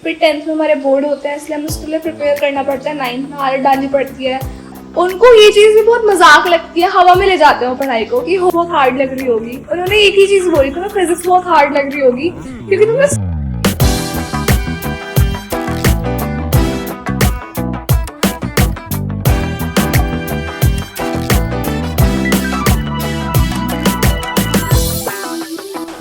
फिर 10th में हमारे बोर्ड होते हैं, इसलिए हमें उसके लिए प्रिपेयर करना पड़ता है। 9th में हालत डालनी पड़ती है। उनको ये चीज़ भी बहुत मजाक लगती है, हवा में ले जाते हैं वो पढ़ाई को कि बहुत हार्ड लग रही होगी। उन्होंने एक ही चीज़ बोली, तुम्हें फिजिक्स बहुत हार्ड लग रही होगी क्योंकि तुम्हें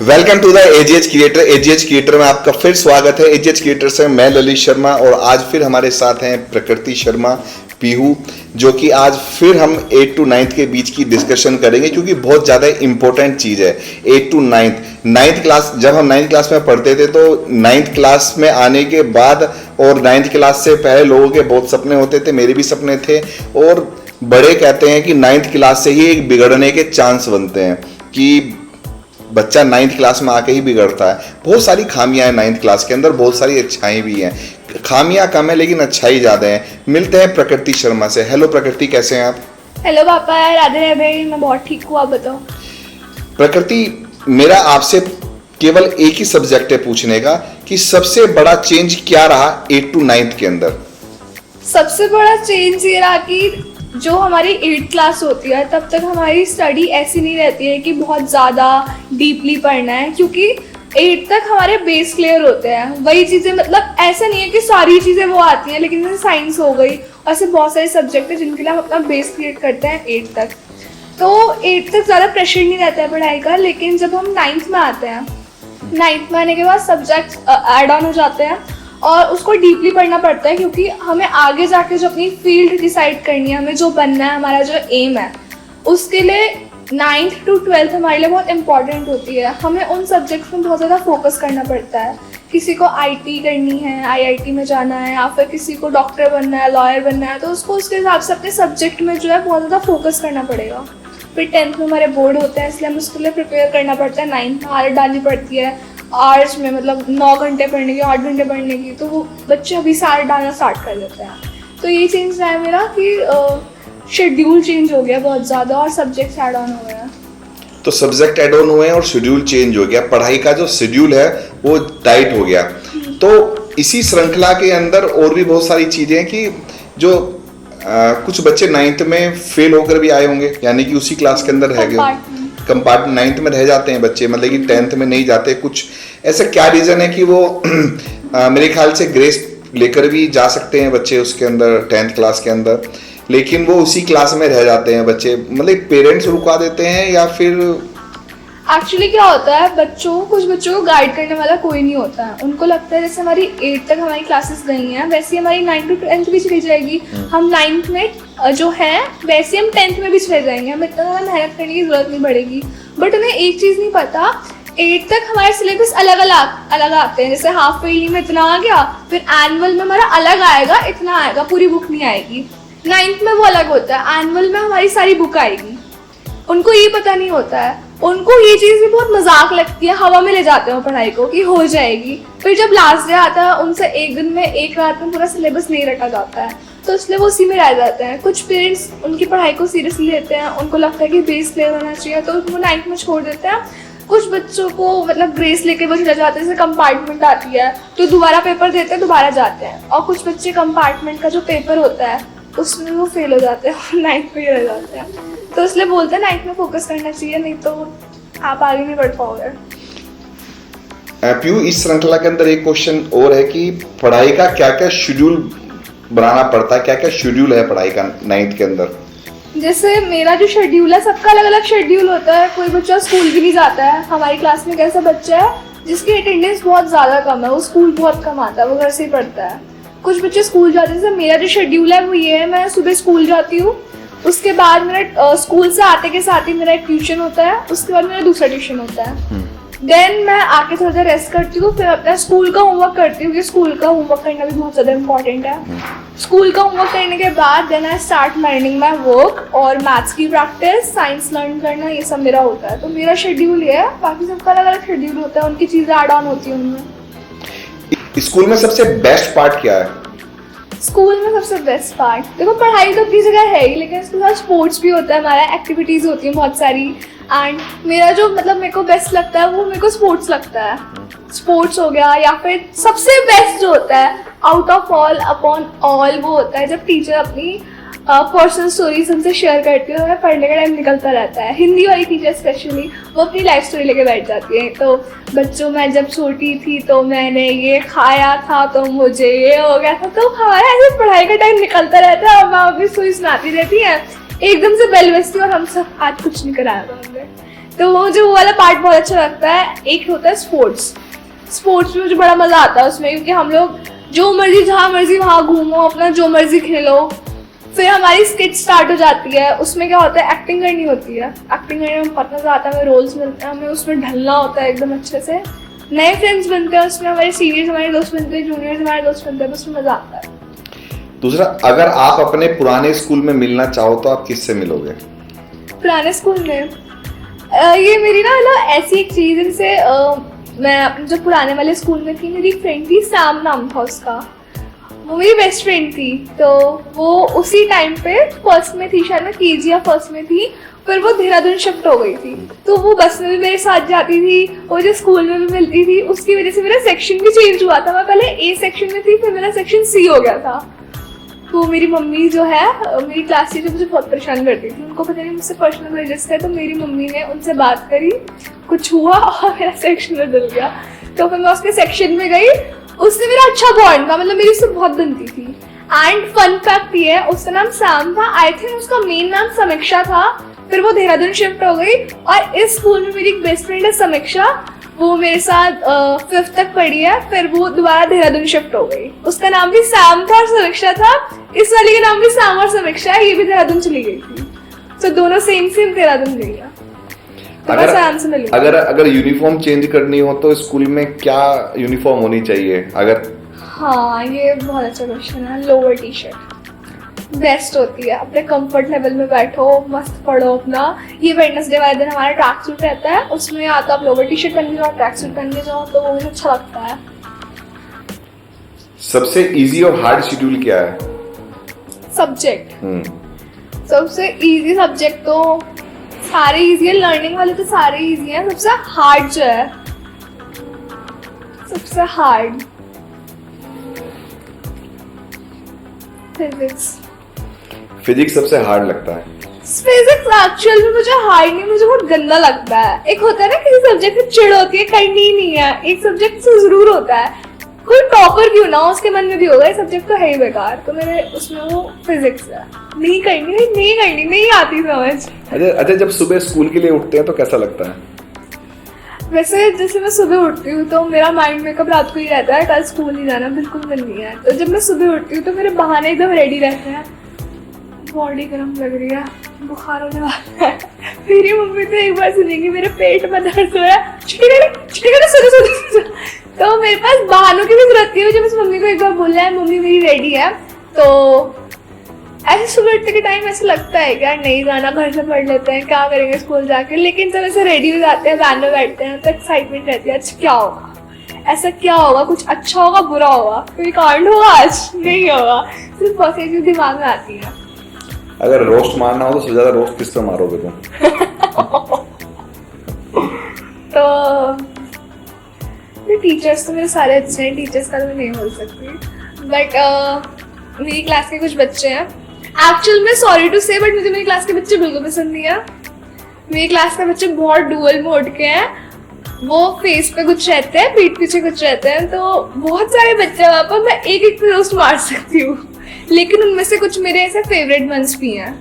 welcome to the AGH creator. AGH creator में आपका फिर स्वागत है। एजीएच क्रिएटर से मैं ललित शर्मा और आज फिर हमारे साथ हैं प्रकृति शर्मा पीहू, जो कि आज फिर हम 8 to 9th के बीच की डिस्कशन करेंगे क्योंकि बहुत ज़्यादा इंपॉर्टेंट चीज़ है। 8 to 9th क्लास, जब हम 9th क्लास में पढ़ते थे तो 9th क्लास में आने के बाद और 9th क्लास से पहले लोगों के बहुत सपने होते थे, मेरे भी सपने थे। और बड़े कहते हैं कि 9th क्लास से ही एक बिगड़ने के चांस बनते हैं कि बच्चा 9th क्लास में आके ही बिगड़ता है। बहुत सारी खामियां हैं 9th क्लास के अंदर, बहुत सारी अच्छाई भी हैं। खामियां कम है लेकिन अच्छाई ज़्यादा है। मिलते हैं प्रकृति शर्मा से। हेलो प्रकृति, कैसे हैं आप? हेलो पापा, राधे राधे। मैं बहुत ठीक हूँ, आप बताओ। प्रकृति, मेरा आपसे केवल एक ही सब्जेक्ट है पूछने का कि सबसे बड़ा चेंज क्या रहा 8 to 9th के अंदर? सबसे बड़ा चेंज ये रहा कि जो हमारी 8th क्लास होती है तब तक हमारी स्टडी ऐसी नहीं रहती है कि बहुत ज़्यादा डीपली पढ़ना है, क्योंकि 8th तक हमारे बेस क्लियर होते हैं। वही चीज़ें, मतलब ऐसा नहीं है कि सारी चीज़ें वो आती हैं, लेकिन जैसे साइंस हो गई, ऐसे बहुत सारे सब्जेक्ट हैं जिनके लिए हम अपना बेस क्लियर करते हैं 8th तक। तो 8th तक ज़्यादा प्रेशर नहीं रहता है पढ़ाई का। लेकिन जब हम 9th में आते हैं, 9th में आने के बाद सब्जेक्ट ऐड ऑन हो जाते हैं और उसको डीपली पढ़ना पड़ता है, क्योंकि हमें आगे जाके जो अपनी फील्ड डिसाइड करनी है, हमें जो बनना है, हमारा जो एम है, उसके लिए 9th to 12th हमारे लिए बहुत इंपॉर्टेंट होती है। हमें उन सब्जेक्ट्स में बहुत ज़्यादा फोकस करना पड़ता है। किसी को आईटी करनी है, आईआईटी में जाना है, या फिर किसी को डॉक्टर बनना है, लॉयर बनना है, तो उसको उसके हिसाब से अपने सब्जेक्ट में जो है बहुत ज़्यादा फोकस करना पड़ेगा। फिर 10th में हमारे बोर्ड होते हैं, इसलिए हमें उसके लिए प्रिपेयर करना पड़ता है। 9th में हालत डालनी पड़ती है आवर्स में, मतलब 9 घंटे पढ़ने की, 8 घंटे पढ़ने की, तो वो बच्चे अभी से हालत डालना स्टार्ट कर देते हैं। तो ये चेंज है मेरा कि शेड्यूल चेंज हो गया बहुत ज़्यादा और सब्जेक्ट्स ऐड ऑन हो गया। तो सब्जेक्ट एड ऑन हुए हैं और शेड्यूल चेंज हो गया। पढ़ाई का जो शेड्यूल है वो टाइट हो गया। तो इसी श्रृंखला के अंदर और भी बहुत सारी चीज़ें हैं कि जो कुछ बच्चे 9th में फेल होकर भी आए होंगे, यानी कि उसी क्लास के अंदर रह गए, कंपार्टमेंट 9th में रह जाते हैं बच्चे, मतलब कि 10th में नहीं जाते। कुछ ऐसा क्या रीज़न है कि वो मेरे ख्याल से ग्रेस लेकर भी जा सकते हैं बच्चे उसके अंदर 10th क्लास के अंदर, लेकिन वो उसी क्लास में रह जाते हैं बच्चे, मतलब पेरेंट्स रुकवा देते हैं या फिर एक्चुअली क्या होता है, कुछ बच्चों को गाइड करने वाला कोई नहीं होता है। उनको लगता है जैसे हमारी 8 तक हमारी क्लासेस गई हैं, वैसे ही हमारी 9 to 10th भी चली जाएगी। हम 9th में जो है वैसे हम 10th में भी चले जाएंगे, हमें इतना ज़्यादा मेहनत करने की जरूरत नहीं पड़ेगी। बट उन्हें एक चीज़ नहीं पता, 8 तक हमारे सिलेबस अलग आते हैं। जैसे हाफ ईयरली में इतना आ गया, फिर एनुअल में हमारा अलग आएगा, इतना आएगा, पूरी बुक नहीं आएगी। 9th में वो अलग होता है, एनुअल में हमारी सारी बुक आएगी। उनको ये पता नहीं होता है, उनको ये चीज़ भी बहुत मजाक लगती है, हवा में ले जाते हैं पढ़ाई को कि हो जाएगी। फिर जब लास्ट डे आता है, उनसे एक दिन में, एक रात में पूरा सिलेबस नहीं रटा जाता है, तो इसलिए वो उसी में रह जाते हैं। कुछ पेरेंट्स उनकी पढ़ाई को सीरियसली लेते हैं, उनको लगता है कि बेस क्लियर होना चाहिए, तो वो 9th में छोड़ देते हैं। कुछ बच्चों को मतलब ग्रेस लेके वो चले जाते हैं, जैसे कंपार्टमेंट आती है तो दोबारा पेपर देते हैं, दोबारा जाते हैं। और कुछ बच्चे कंपार्टमेंट का जो पेपर होता है उसमें वो फेल हो जाते हैं और 9th में ही रह जाते हैं। तो इसलिए बोलते हैं 9th में फोकस करना चाहिए, नहीं तो आप आगे नहीं बढ़ पाओगे। पीयू, इस श्रृंखला के अंदर एक क्वेश्चन और है कि पढ़ाई का क्या क्या शेड्यूल बनाना पड़ता है, क्या क्या शेड्यूल है पढ़ाई का 9th के अंदर? जैसे मेरा जो शेड्यूल है, सबका अलग अलग शेड्यूल होता है। कोई बच्चा स्कूल भी नहीं जाता है। हमारी क्लास में कैसा बच्चा है जिसकी अटेंडेंस बहुत ज़्यादा कम है, वो स्कूल बहुत कम आता है, वो घर से ही पढ़ता है। कुछ बच्चे स्कूल जाते हैं। जैसे मेरा जो शेड्यूल है वो ये है, मैं सुबह स्कूल जाती हूँ, उसके बाद मेरा स्कूल से आते के साथ ही मेरा एक ट्यूशन होता है, उसके बाद मेरा दूसरा ट्यूशन होता है। देन मैं आके थोड़ा देर रेस्ट करती हूँ, फिर अपना स्कूल का होमवर्क करती हूँ, क्योंकि स्कूल का होमवर्क करना भी बहुत ज़्यादा इंपॉर्टेंट है। स्कूल का होमवर्क करने के बाद then I start learning my work, और मैथ्स की प्रैक्टिस, साइंस लर्न करना, ये सब मेरा होता है। तो मेरा शेड्यूल ये है, बाकी सबका अलग अलग शेड्यूल होता है, उनकी चीज़ें ऐड ऑन होती हैं उनमें। स्कूल में सबसे बेस्ट पार्ट क्या है? स्कूल में सबसे बेस्ट पार्ट, देखो पढ़ाई तो अपनी जगह है ही, लेकिन उसके साथ स्पोर्ट्स भी होता है हमारा, एक्टिविटीज़ होती हैं बहुत सारी। एंड मेरा जो मतलब मेरे को बेस्ट लगता है वो मेरे को स्पोर्ट्स लगता है। स्पोर्ट्स हो गया, या फिर सबसे बेस्ट जो होता है out of all upon all वो होता है जब टीचर अपनी पर्सनल स्टोरीज हमसे शेयर करती है, हमें पढ़ने का टाइम निकलता रहता है। हिंदी वाली टीचर स्पेशली वो अपनी लाइफ स्टोरी लेके बैठ जाती है। तो बच्चों, मैं जब छोटी थी तो मैंने ये खाया था तो मुझे ये हो गया था। तो हमारा ऐसे पढ़ाई का टाइम निकलता रहता है और माँ अपनी स्टोरी सुनाती रहती है, एकदम से बेल बजती और हम सब आज कुछ नहीं कराया था हमने। तो मुझे वो वाला पार्ट बहुत अच्छा लगता है। एक होता है स्पोर्ट्स में मुझे बड़ा मजा आता है उसमें, क्योंकि हम लोग जो मर्जी जहाँ मर्जी वहाँ घूमो, अपना जो मर्जी खेलो। फिर हमारी स्किट स्टार्ट हो जाती है। उसमें क्या होता है, एक्टिंग करनी होती है। एक्टिंग करने में पता आता है, हमें रोल्स मिलते हैं, हमें उसमें ढलना होता है एकदम अच्छे से। नए फ्रेंड्स बनते हैं उसमें, हमारे सीनियर्स हमारे दोस्त बनते हैं, जूनियर्स हमारे दोस्त बनते हैं, उसमें मजा आता है। दूसरा, अगर आप अपने पुराने स्कूल में मिलना चाहो तो आप किससे मिलोगे? पुराने स्कूल में ये मेरी ना मतलब ऐसी एक चीज, जैसे मैं अपने जो पुराने वाले स्कूल में थी, मेरी फ्रेंड थी, सैम नाम था उसका, वो मेरी बेस्ट फ्रेंड थी। तो वो उसी टाइम पे फर्स्ट में थी, शायद मैं केजी या फर्स्ट में थी, फिर वो देहरादून शिफ्ट हो गई थी। तो वो बस में भी मेरे साथ जाती थी, वो जो स्कूल में भी मिलती थी। उसकी वजह से मेरा सेक्शन भी चेंज हुआ था। मैं पहले ए सेक्शन में थी, फिर मेरा सेक्शन सी हो गया था। तो मेरी मम्मी जो है, मेरी क्लास टीचर मुझे बहुत परेशान करती थी, उनको पता नहीं मुझसे पर्सनल रजिस्टर है। तो मेरी मम्मी ने उनसे बात करी, कुछ हुआ और मेरा सेक्शन बदल गया। तो फिर मैं उसके सेक्शन में गई। उससे मेरा अच्छा बॉन्ड था, मतलब मेरी उससे बहुत बनती थी। एंड फन फैक्ट ये है, उसका नाम सैम था, आई थिंक उसका मेन नाम समीक्षा था। फिर वो देहरादून शिफ्ट हो गई और इस स्कूल में मेरी एक बेस्ट फ्रेंड है समीक्षा, वो मेरे साथ 5th तक पढ़ी है। फिर वो दोबारा देहरादून शिफ्ट हो गई। उसका नाम भी सैम था और समीक्षा था। इस वाली का नाम भी सैम और समीक्षा है, ये भी देहरादून चली गई थी। तो दोनों सेम देहरादून गई है। तो अगर यूनिफॉर्म चेंज करनी हो तो स्कूल में क्या यूनिफॉर्म होनी चाहिए? अगर हाँ, ये बहुत अच्छा क्वेश्चन है। लोअर टी शर्ट बेस्ट होती है, अपने कंफर्ट लेवल में बैठो, मस्त पढ़ो अपना। ये वेडनेसडे वाले दिन हमारा ट्रैक सूट रहता है, उसमें या तो आप लोअर टी शर्ट पहन के जाओ, ट्रैक सूट पहन के जाओ, तो वो मुझे अच्छा लगता है। सबसे इजी और हार्ड शेड्यूल क्या है? सब्जेक्ट सबसे इजी सब्जेक्ट तो सारे इजी है, लर्निंग वाले तो सारे इजी हैं। सबसे हार्ड जो है, सबसे हार्ड फिजिक्स सबसे हार्ड लगता है। फिजिक्स एक्चुअल में मुझे हार्ड नहीं, मुझे बहुत गंदा लगता है। एक होता है ना, किसी सब्जेक्ट में चिढ़ होती है, करनी ही नहीं है, एक सब्जेक्ट से जरूर होता है। कोई टॉपर क्यों ना हो, उसके मन में भी होगा ये सब्जेक्ट तो है ही बेकार। तो मेरे उसमें वो फिजिक्स है, नहीं करनी, नहीं आती समझ। अच्छा, जब सुबह स्कूल के लिए उठते हैं तो कैसा लगता है? वैसे जैसे मैं सुबह उठती हूँ तो मेरा माइंड मेकअप रात को ही रहता है, कल स्कूल नहीं जाना, बिल्कुल मन नहीं है। तो जब मैं सुबह उठती हूँ तो मेरे बहाने एकदम रेडी रहते हैं। बॉडी गर्म लग रही है, बुखार होने वाला है, मेरी मम्मी तो एक बार सुनेगी मेरे पेट में दर्द हो रहा है, छुट्टी कर। तो मेरे पास बहानों की भी जरूरत नहीं है। जब इस मम्मी को एक बार बोलना है मम्मी मेरी रेडी है, तो ऐसे सुबह उठने के टाइम ऐसा लगता है क्या नहीं जाना, घर से पढ़ लेते हैं, क्या करेंगे स्कूल जाके। लेकिन जब ऐसे रेडी हो जाते हैं, वैन में बैठते हैं, तो एक्साइटमेंट रहती है, अच्छा क्या होगा, ऐसा क्या होगा, कुछ अच्छा होगा बुरा होगा, कोई कांड होगा आज, नहीं होगा। सिर्फ बहुत सी चीज दिमाग में आती है। अगर रोस्ट मारना हो तो सबसे ज्यादा रोस्ट किस पे मारोगे तुम? तो टीचर्स तो मेरे सारे अच्छे हैं, टीचर्स का तो मैं नहीं बोल सकती। बट मेरी क्लास के कुछ बच्चे हैं, एक्चुअल में सॉरी टू से, बट मुझे मेरी क्लास के बच्चे बिल्कुल पसंद नहीं है। मेरी क्लास के बच्चे बहुत डुअल मोड के हैं। वो फेस पे कुछ रहते हैं, पीठ पीछे कुछ रहते हैं। तो बहुत सारे बच्चे वहाँ पर, मैं एक एक पे रोस्ट मार सकती हूँ। लेकिन उनमें से कुछ मेरे ऐसे फेवरेट वंस भी हैं।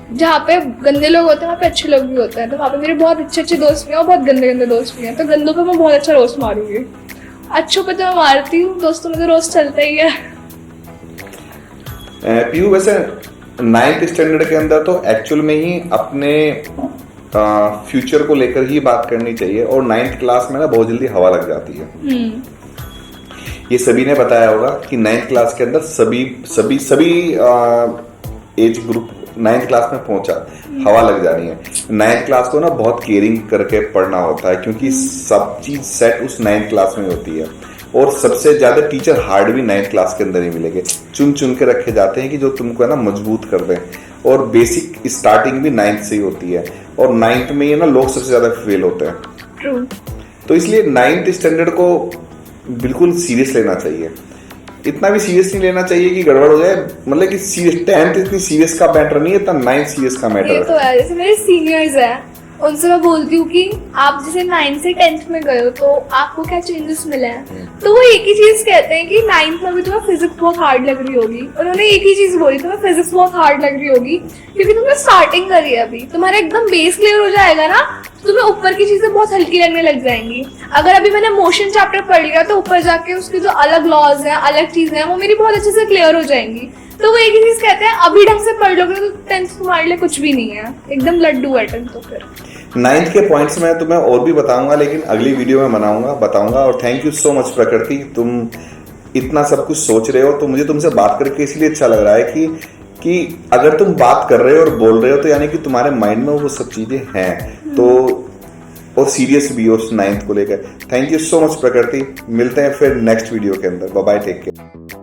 जहाँ पे गंदे लोग होते हैं वहाँ पे अच्छे लोग भी होते हैं। तो वहाँ पे मेरे बहुत अच्छे दोस्त भी हैं और बहुत गंदे दोस्त भी हैं। तो गंदों पे मैं बहुत अच्छा रोस्ट मारूंगी, अच्छों पे तो मैं मारती हूँ, दोस्तों में तो रोस्ट चलता ही है। पीयू, वैसे 9th स्टैंडर्ड के अंदर तो एक्चुअल में ही अपने फ्यूचर को लेकर ही बात करनी चाहिए, और 9th क्लास में ना बहुत जल्दी हवा लग जाती है। ये सभी ने बताया होगा कि 9th क्लास के अंदर सभी एज ग्रुप 9th क्लास में पहुंचा, हवा लग जानी है। 9th क्लास को ना बहुत केयरिंग करके पढ़ना होता है, क्योंकि सब चीज सेट उस 9th क्लास में होती है। और सबसे ज्यादा टीचर हार्ड भी 9th क्लास के अंदर ही मिलेंगे, चुन के रखे जाते हैं कि जो तुमको है ना मजबूत कर दें। और बेसिक स्टार्टिंग भी 9th से ही होती है। और 9th में ये ना लोग सबसे ज्यादा फेल होते हैं। ट्रू। तो इसलिए 9th स्टैंडर्ड को बिल्कुल सीरियस लेना चाहिए, इतना भी सीरियस नहीं लेना चाहिए कि गड़बड़ हो जाए। मतलब कि 10th इतनी सीरियस का मैटर नहीं है, इतना 9th सीरियस का मैटर ये है। तो है, जैसे मेरे सीनियर्स हैं उनसे मैं बोलती हूँ कि आप जैसे 9th से 10th में गए हो तो आपको क्या चेंजेस मिले हैं, तो वो एक ही चीज कहते हैं कि 9th में भी तुम्हें फिजिक्स बहुत हार्ड लग रही होगी। उन्होंने एक ही चीज बोली, तुम्हें फिजिक्स बहुत हार्ड लग रही होगी क्योंकि तुमने स्टार्टिंग करी है अभी, तुम्हारा एकदम बेस क्लियर हो जाएगा ना, तो तुम्हें ऊपर की चीजें बहुत हल्की लगने लग जाएंगी। अगर अभी मैंने मोशन चैप्टर पढ़ लिया तो ऊपर जाके उसके जो अलग लॉज हैं, अलग चीजें हैं, वो मेरी बहुत अच्छे से क्लियर हो जाएंगी। तो वो एक ही चीज कहते हैं, अभी ढंग से पढ़ लोगे तो 10th तुम्हारे लिए कुछ भी नहीं है, एकदम लड्डू है 10th तो फिर। 9th के पॉइंट्स मैं तुम्हें और भी बताऊंगा, लेकिन अगली वीडियो में बताऊंगा। और थैंक यू सो मच प्रकृति, तुम इतना सब कुछ सोच रहे हो, तो मुझे तुमसे बात करके इसलिए अच्छा लग रहा है कि अगर तुम बात कर रहे हो और बोल रहे हो तो यानी कि तुम्हारे माइंड में वो सब चीजें हैं, तो और सीरियस भी हो उस 9th को लेकर। थैंक यू सो मच प्रकृति, मिलते हैं फिर नेक्स्ट वीडियो के अंदर। Bye bye, take care.